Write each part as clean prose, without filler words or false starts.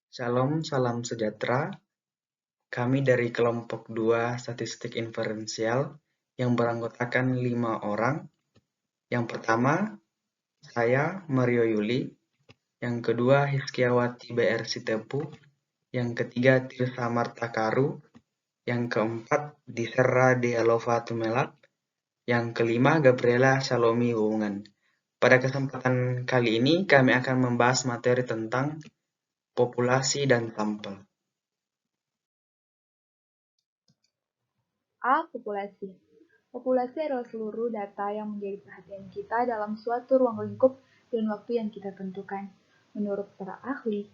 Shalom, salam sejahtera. Kami dari kelompok 2 Statistik Inferensial yang beranggotakan 5 orang. Yang pertama, saya Mario Yuli. Yang kedua, Hiskiawati BR Sitepu. Yang ketiga, Tirsa Marta Karu. Yang keempat, Diserra Dialova Tumelak. Yang kelima, Gabriela Salomi Wungan. Pada kesempatan kali ini, kami akan membahas materi tentang populasi dan sampel. A. Populasi. Populasi adalah seluruh data yang menjadi perhatian kita dalam suatu ruang lingkup dan waktu yang kita tentukan. Menurut para ahli,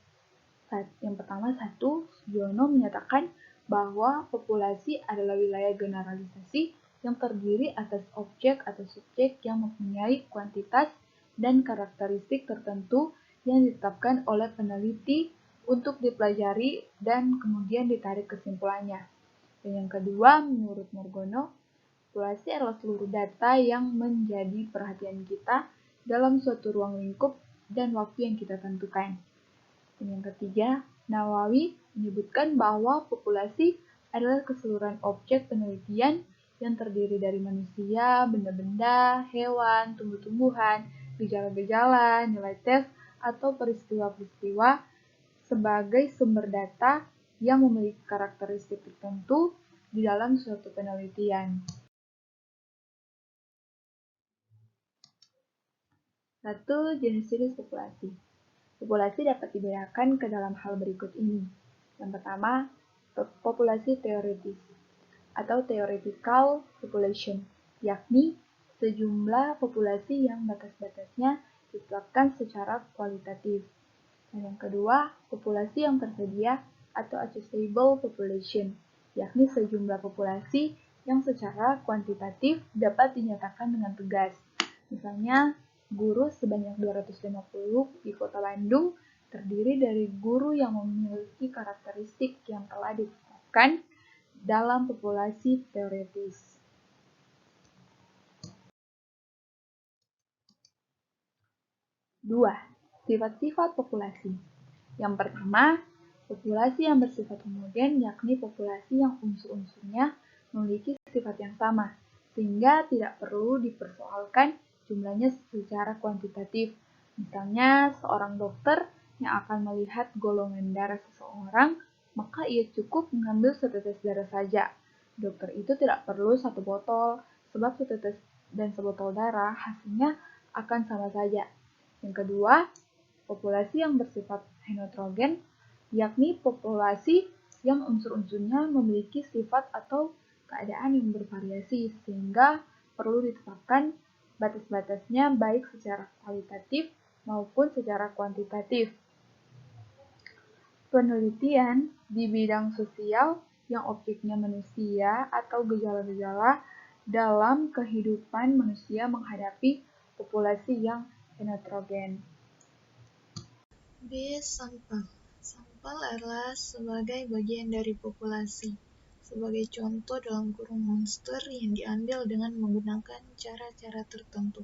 yang pertama Sugiono menyatakan bahwa populasi adalah wilayah generalisasi yang terdiri atas objek atau subjek yang mempunyai kuantitas dan karakteristik tertentu yang ditetapkan oleh peneliti untuk dipelajari dan kemudian ditarik kesimpulannya. Dan yang kedua, menurut Morgono, populasi adalah seluruh data yang menjadi perhatian kita dalam suatu ruang lingkup dan waktu yang kita tentukan. Dan yang ketiga, Nawawi menyebutkan bahwa populasi adalah keseluruhan objek penelitian yang terdiri dari manusia, benda-benda, hewan, tumbuh-tumbuhan, gejala-gejala, nilai tes, atau peristiwa-peristiwa sebagai sumber data yang memiliki karakteristik tertentu di dalam suatu penelitian. 1. Jenis-jenis populasi. Populasi dapat dibedakan ke dalam hal berikut ini. Yang pertama, populasi teoritis atau theoretical population, yakni sejumlah populasi yang batas-batasnya ditetapkan secara kualitatif. Dan yang kedua, populasi yang tersedia atau accessible population, yakni sejumlah populasi yang secara kuantitatif dapat dinyatakan dengan tegas. Misalnya, guru sebanyak 250 di Kota Bandung terdiri dari guru yang memiliki karakteristik yang telah ditetapkan dalam populasi teoritis. 2. Sifat-sifat populasi. Yang pertama, populasi yang bersifat homogen yakni populasi yang unsur-unsurnya memiliki sifat yang sama, sehingga tidak perlu dipersoalkan jumlahnya secara kuantitatif. Misalnya, seorang dokter yang akan melihat golongan darah seseorang, maka ia cukup mengambil setetes darah saja. Dokter itu tidak perlu satu botol, sebab setetes dan sebotol darah hasilnya akan sama saja. Yang kedua, populasi yang bersifat heterogen, yakni populasi yang unsur-unsurnya memiliki sifat atau keadaan yang bervariasi, sehingga perlu ditetapkan batas-batasnya baik secara kualitatif maupun secara kuantitatif. Penelitian di bidang sosial yang objeknya manusia atau gejala-gejala dalam kehidupan manusia menghadapi populasi yang heterogen. B. Sampel. Sampel adalah sebagai bagian dari populasi. Sebagai contoh dalam kurung monster yang diambil dengan menggunakan cara-cara tertentu.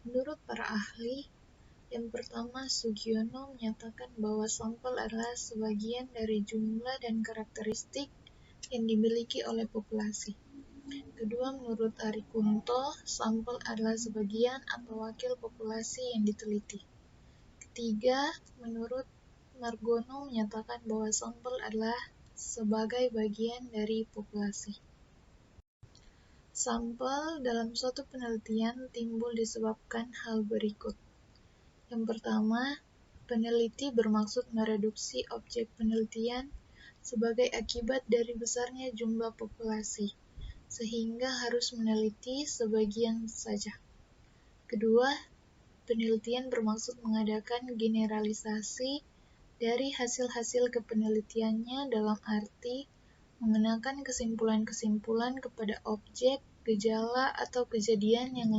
Menurut para ahli, yang pertama Sugiono menyatakan bahwa sampel adalah sebagian dari jumlah dan karakteristik yang dimiliki oleh populasi. Kedua, menurut Ari Kunto, sampel adalah sebagian atau wakil populasi yang diteliti. Ketiga, menurut Margono menyatakan bahwa sampel adalah sebagai bagian dari populasi. Sampel dalam suatu penelitian timbul disebabkan hal berikut. Yang pertama, peneliti bermaksud mereduksi objek penelitian sebagai akibat dari besarnya jumlah populasi, sehingga harus meneliti sebagian saja. Kedua, penelitian bermaksud mengadakan generalisasi dari hasil-hasil kepenelitiannya dalam arti mengenakan kesimpulan-kesimpulan kepada objek, gejala, atau kejadian yang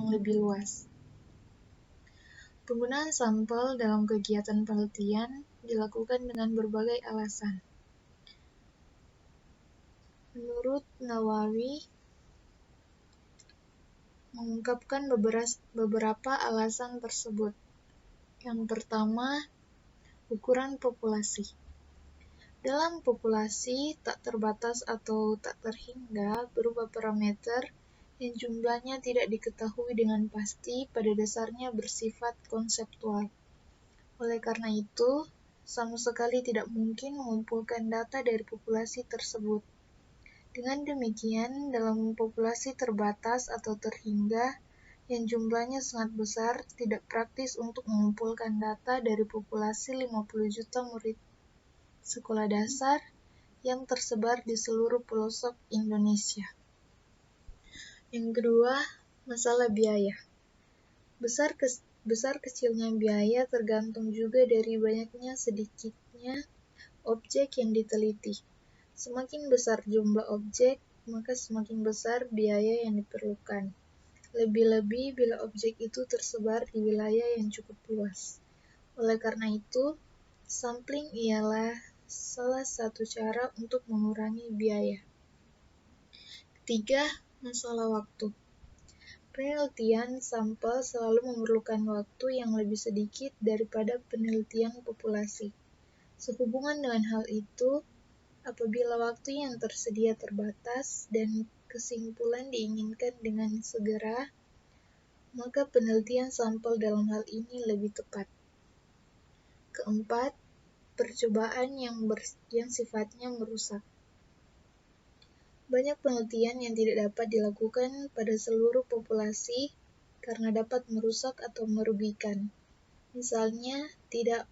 lebih luas. Penggunaan sampel dalam kegiatan penelitian dilakukan dengan berbagai alasan. Menurut Nawawi, mengungkapkan beberapa alasan tersebut. Yang pertama, Ukuran populasi. Dalam populasi tak terbatas atau tak terhingga berupa parameter yang jumlahnya tidak diketahui dengan pasti, pada dasarnya bersifat konseptual. Oleh karena itu, sama sekali tidak mungkin mengumpulkan data dari populasi tersebut. Dengan demikian, dalam populasi terbatas atau terhingga yang jumlahnya sangat besar, tidak praktis untuk mengumpulkan data dari populasi 50 juta murid sekolah dasar yang tersebar di seluruh pelosok Indonesia. Yang kedua, masalah biaya. Besar kecilnya biaya tergantung juga dari banyaknya sedikitnya objek yang diteliti. Semakin besar jumlah objek, maka semakin besar biaya yang diperlukan. Lebih-lebih bila objek itu tersebar di wilayah yang cukup luas. Oleh karena itu, sampling ialah salah satu cara untuk mengurangi biaya. Ketiga, masalah waktu. Penelitian sampel selalu memerlukan waktu yang lebih sedikit daripada penelitian populasi. Sehubungan dengan hal itu, apabila waktu yang tersedia terbatas dan kesimpulan diinginkan dengan segera, maka penelitian sampel dalam hal ini lebih tepat. Keempat, percobaan yang sifatnya merusak. Banyak penelitian yang tidak dapat dilakukan pada seluruh populasi karena dapat merusak atau merugikan. Misalnya, tidak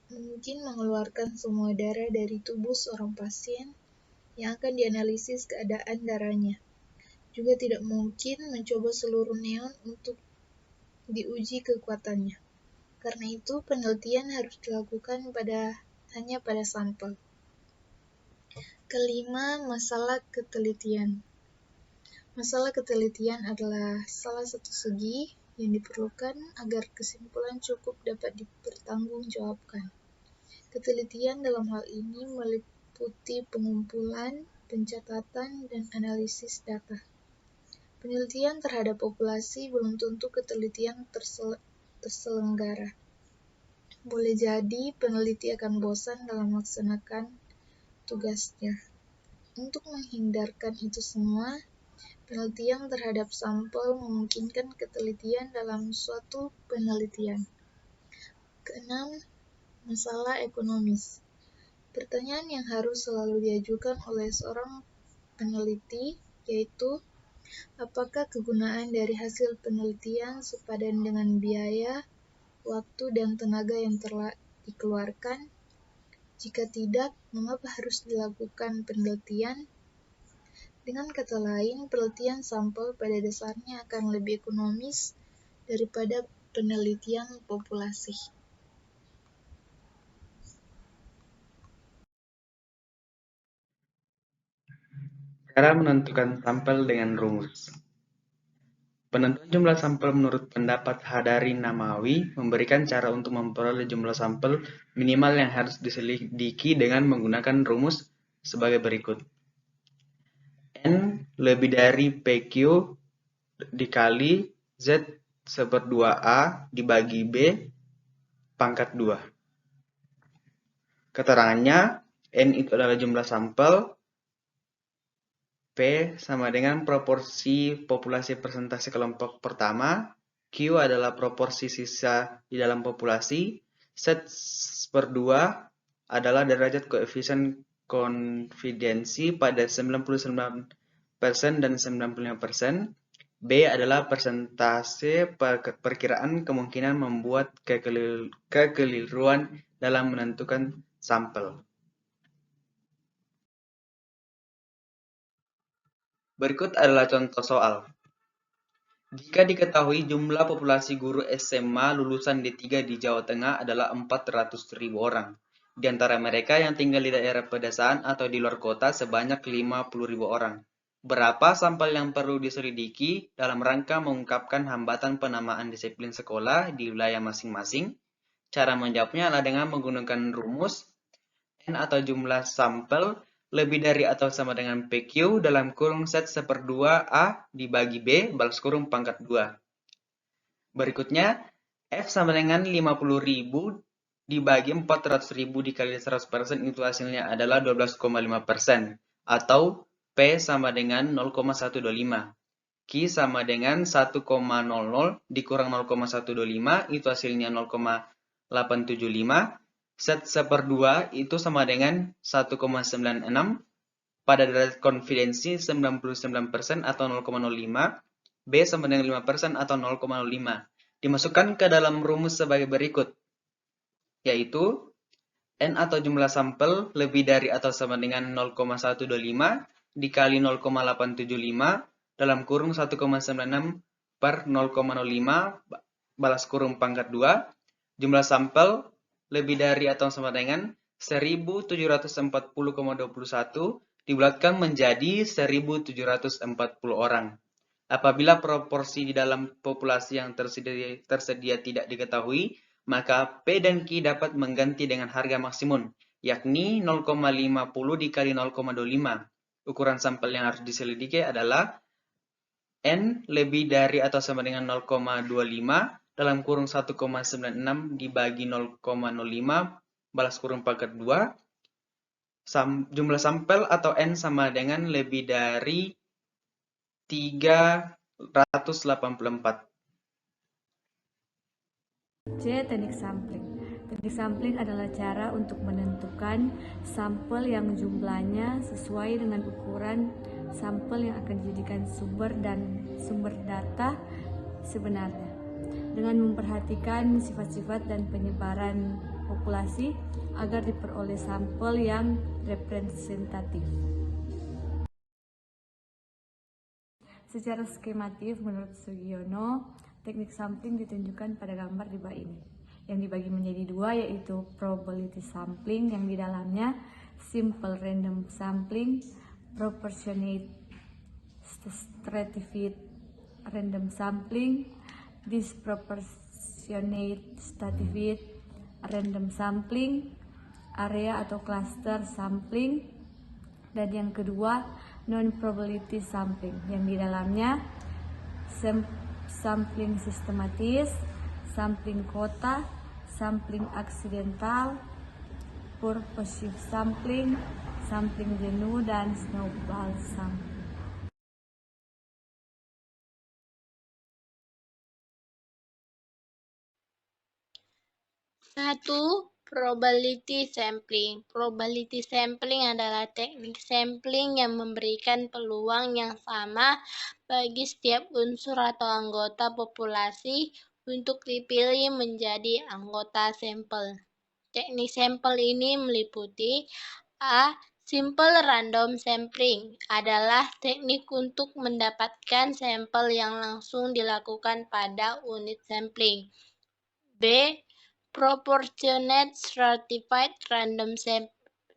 mungkin mengeluarkan semua darah dari tubuh seorang pasien yang akan dianalisis keadaan darahnya. Juga tidak mungkin mencoba seluruh neon untuk diuji kekuatannya. Karena itu, penelitian harus dilakukan hanya pada sampel. Kelima, masalah ketelitian. Masalah ketelitian adalah salah satu segi yang diperlukan agar kesimpulan cukup dapat dipertanggungjawabkan. Ketelitian dalam hal ini meliputi pengumpulan, pencatatan, dan analisis data. Penelitian terhadap populasi belum tentu ketelitian terselenggara. Boleh jadi peneliti akan bosan dalam melaksanakan tugasnya. Untuk menghindarkan itu semua, penelitian terhadap sampel memungkinkan ketelitian dalam suatu penelitian. Keenam, masalah ekonomis. Pertanyaan yang harus selalu diajukan oleh seorang peneliti yaitu, apakah kegunaan dari hasil penelitian sepadan dengan biaya, waktu, dan tenaga yang telah dikeluarkan? Jika tidak, mengapa harus dilakukan penelitian? Dengan kata lain, penelitian sampel pada dasarnya akan lebih ekonomis daripada penelitian populasi. Cara menentukan sampel dengan rumus. Penentuan jumlah sampel menurut pendapat Hadari Namawi memberikan cara untuk memperoleh jumlah sampel minimal yang harus diselidiki dengan menggunakan rumus sebagai berikut. N lebih dari PQ dikali Z seper 2A dibagi B pangkat 2. Keterangannya, N itu adalah jumlah sampel, P sama dengan proporsi populasi persentase kelompok pertama, Q adalah proporsi sisa di dalam populasi, Z per 2 adalah derajat koefisien konfidensi pada 99% dan 95%, B adalah persentase perkiraan kemungkinan membuat kekeliruan dalam menentukan sampel. Berikut adalah contoh soal. Jika diketahui jumlah populasi guru SMA lulusan D3 di Jawa Tengah adalah 400.000 orang. Di antara mereka yang tinggal di daerah pedesaan atau di luar kota sebanyak 50.000 orang. Berapa sampel yang perlu diselidiki dalam rangka mengungkapkan hambatan penamaan disiplin sekolah di wilayah masing-masing? Cara menjawabnya adalah dengan menggunakan rumus N atau jumlah sampel lebih dari atau sama dengan PQ dalam kurung Z seper 2A dibagi B balas kurung pangkat 2. Berikutnya, F sama dengan 50.000 dibagi 400.000 dikali 100% itu hasilnya adalah 12,5%. Atau P sama dengan 0,125. Q sama dengan 1,00 dikurang 0,125 itu hasilnya 0,875. Set seperdua itu sama dengan 1,96. Pada derajat konfidensi 99% atau 0,05. B sama dengan 5% atau 0,05. Dimasukkan ke dalam rumus sebagai berikut, yaitu N atau jumlah sampel lebih dari atau sama dengan 0,125 dikali 0,875 dalam kurung 1,96 per 0,05 balas kurung pangkat 2. Jumlah sampel lebih dari atau sama dengan 1740,21 dibulatkan menjadi 1740 orang. Apabila proporsi di dalam populasi yang tersedia tidak diketahui, maka P dan Q dapat mengganti dengan harga maksimum, yakni 0,50 dikali 0,25. Ukuran sampel yang harus diselidiki adalah N lebih dari atau sama dengan 0,25 dalam kurung 1,96 dibagi 0,05 balas kurung pangkat 2. Jumlah sampel atau N sama dengan lebih dari 384. C. Teknik sampling. Teknik sampling adalah cara untuk menentukan sampel yang jumlahnya sesuai dengan ukuran sampel yang akan dijadikan sumber data sebenarnya, dengan memperhatikan sifat-sifat dan penyebaran populasi agar diperoleh sampel yang representatif. Secara skematif, menurut Sugiono, teknik sampling ditunjukkan pada gambar di bawah ini, yang dibagi menjadi dua, yaitu probability sampling yang di dalamnya simple random sampling, proportionate stratified random sampling, disproportionate stratified random sampling, area atau cluster sampling, dan yang kedua non-probability sampling yang di dalamnya sampling sistematis, sampling kota, sampling aksidental, purposive sampling, sampling jenuh, dan snowball sampling. Satu, probability sampling. Probability sampling adalah teknik sampling yang memberikan peluang yang sama bagi setiap unsur atau anggota populasi untuk dipilih menjadi anggota sampel. Teknik sampel ini meliputi A. Simple random sampling adalah teknik untuk mendapatkan sampel yang langsung dilakukan pada unit sampling. B. Proportionate stratified random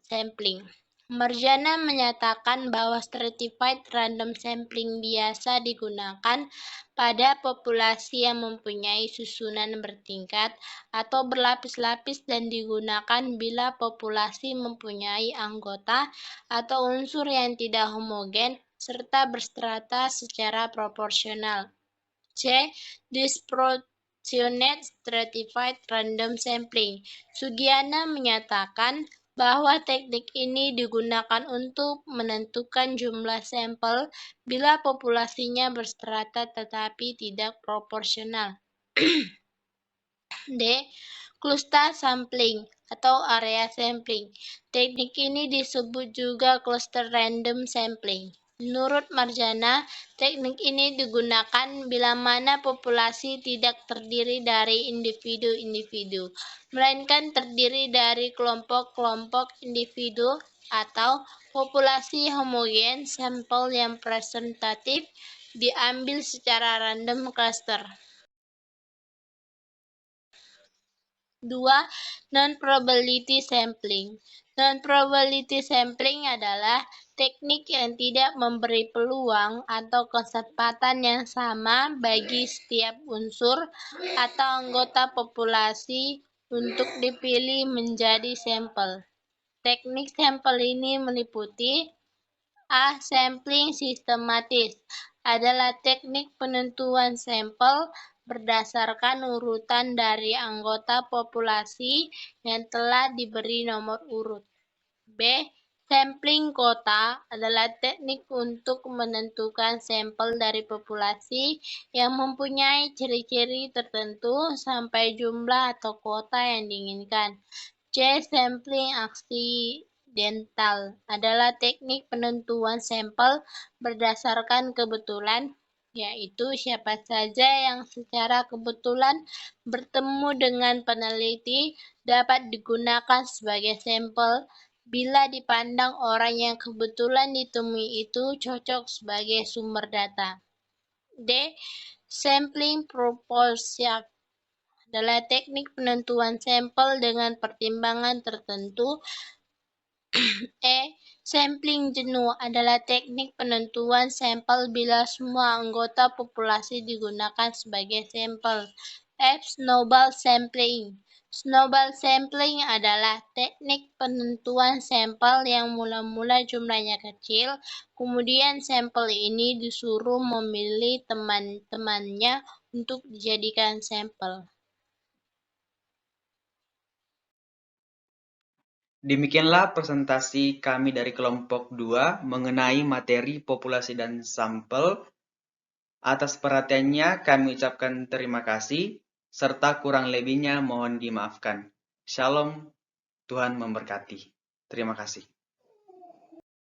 sampling. Marjana menyatakan bahwa stratified random sampling biasa digunakan pada populasi yang mempunyai susunan bertingkat atau berlapis-lapis dan digunakan bila populasi mempunyai anggota atau unsur yang tidak homogen serta berstrata secara proporsional. C. Disproportionate stratified random sampling. Sugiana menyatakan bahwa teknik ini digunakan untuk menentukan jumlah sampel bila populasinya berstrata tetapi tidak proporsional. D. Cluster sampling atau area sampling. Teknik ini disebut juga cluster random sampling. Menurut Marjana, teknik ini digunakan bila mana populasi tidak terdiri dari individu-individu, melainkan terdiri dari kelompok-kelompok individu atau populasi homogen. Sampel yang representatif diambil secara random cluster. 2. Non-probability sampling. Non-probability sampling adalah teknik yang tidak memberi peluang atau kesempatan yang sama bagi setiap unsur atau anggota populasi untuk dipilih menjadi sampel. Teknik sampel ini meliputi A. Sampling sistematis adalah teknik penentuan sampel berdasarkan urutan dari anggota populasi yang telah diberi nomor urut. B. Sampling kota adalah teknik untuk menentukan sampel dari populasi yang mempunyai ciri-ciri tertentu sampai jumlah atau kota yang diinginkan. C. Sampling aksidental adalah teknik penentuan sampel berdasarkan kebetulan, yaitu siapa saja yang secara kebetulan bertemu dengan peneliti dapat digunakan sebagai sampel bila dipandang orang yang kebetulan ditemui itu cocok sebagai sumber data. D. Sampling proportion adalah teknik penentuan sampel dengan pertimbangan tertentu. E. Sampling jenuh adalah teknik penentuan sampel bila semua anggota populasi digunakan sebagai sampel. F. Snowball sampling. Snowball sampling adalah teknik penentuan sampel yang mula-mula jumlahnya kecil, kemudian sampel ini disuruh memilih teman-temannya untuk dijadikan sampel. Demikianlah presentasi kami dari kelompok 2 mengenai materi populasi dan sampel. Atas perhatiannya kami ucapkan terima kasih, serta kurang lebihnya mohon dimaafkan. Shalom, Tuhan memberkati. Terima kasih.